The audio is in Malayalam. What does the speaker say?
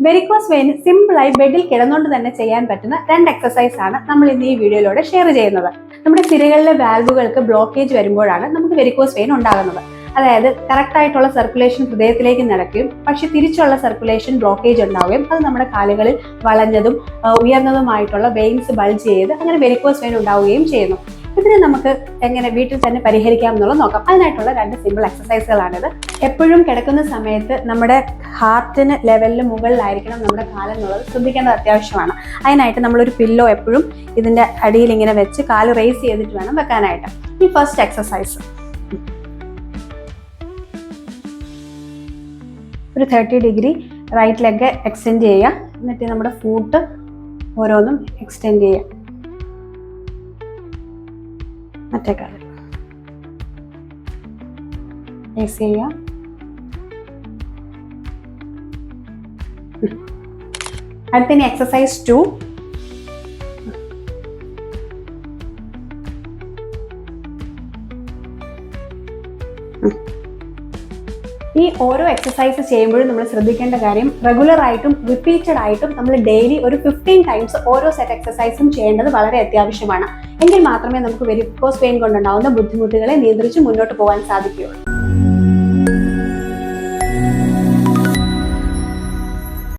വെരിക്കോസ് വെയിന് സിമ്പിളായി ബെഡിൽ കിടന്നുകൊണ്ട് തന്നെ ചെയ്യാൻ പറ്റുന്ന 2 എക്സസൈസ് ആണ് നമ്മൾ ഇന്ന് ഈ വീഡിയോയിലൂടെ ഷെയർ ചെയ്യുന്നത്. നമ്മുടെ സിരകളിലെ വാൽവുകൾക്ക് ബ്ലോക്കേജ് വരുമ്പോഴാണ് നമുക്ക് വെരിക്കോസ് വെയിൻ ഉണ്ടാകുന്നത്. അതായത് കറക്റ്റ് ആയിട്ടുള്ള സർക്കുലേഷൻ ഹൃദയത്തിലേക്ക് നടക്കുകയും പക്ഷെ തിരിച്ചുള്ള സർക്കുലേഷൻ ബ്ലോക്കേജ് ഉണ്ടാവുകയും അത് നമ്മുടെ കാലുകളിൽ വളഞ്ഞതും ഉയർന്നതുമായിട്ടുള്ള വെയിൻസ് ബൾജ് ചെയ്ത് അങ്ങനെ വെരിക്കോസ് വെയിൻ ഉണ്ടാവുകയും ചെയ്യുന്നു. ഇതിനെ നമുക്ക് എങ്ങനെ വീട്ടിൽ തന്നെ പരിഹരിക്കാം എന്നുള്ളത് നോക്കാം. അതിനായിട്ടുള്ള 2 സിമ്പിൾ എക്സസൈസുകളാണിത്. എപ്പോഴും കിടക്കുന്ന സമയത്ത് നമ്മുടെ ഹാർട്ടിന് ലെവലിൽ മുകളിലായിരിക്കണം നമ്മുടെ കാല് എന്നുള്ളത് ശ്രദ്ധിക്കേണ്ടത് അത്യാവശ്യമാണ്. അതിനായിട്ട് നമ്മളൊരു പില്ലോ എപ്പോഴും ഇതിന്റെ അടിയിൽ ഇങ്ങനെ വെച്ച് കാല് റേസ് ചെയ്തിട്ട് വേണം വെക്കാനായിട്ട്. ഈ ഫസ്റ്റ് എക്സസൈസ് ഒരു 30 ഡിഗ്രി റൈറ്റ് ലെഗ് എക്സ്റ്റെൻഡ് ചെയ്യുക. എന്നിട്ട് നമ്മുടെ ഫൂട്ട് ഓരോന്നും എക്സ്റ്റെൻഡ് ചെയ്യുക. മറ്റേ കാല് റേസ് ചെയ്യുക. അടുത്ത എക്സസൈസ് 2. ഈ ഓരോ എക്സസൈസ് ചെയ്യുമ്പോഴും നമ്മൾ ശ്രദ്ധിക്കേണ്ട കാര്യം റെഗുലർ ആയിട്ടും റിപ്പീറ്റഡ് ആയിട്ടും നമ്മൾ ഡെയിലി ഒരു 15 ടൈംസ് ഓരോ സെറ്റ് എക്സസൈസും ചെയ്യേണ്ടത് വളരെ അത്യാവശ്യമാണ്. എങ്കിൽ മാത്രമേ നമുക്ക് വെരിക്കോസ് വെയിൻ കൊണ്ടുണ്ടാവുന്ന ബുദ്ധിമുട്ടുകളെ നിയന്ത്രിച്ച് മുന്നോട്ട് പോകാൻ സാധിക്കുകയുള്ളൂ.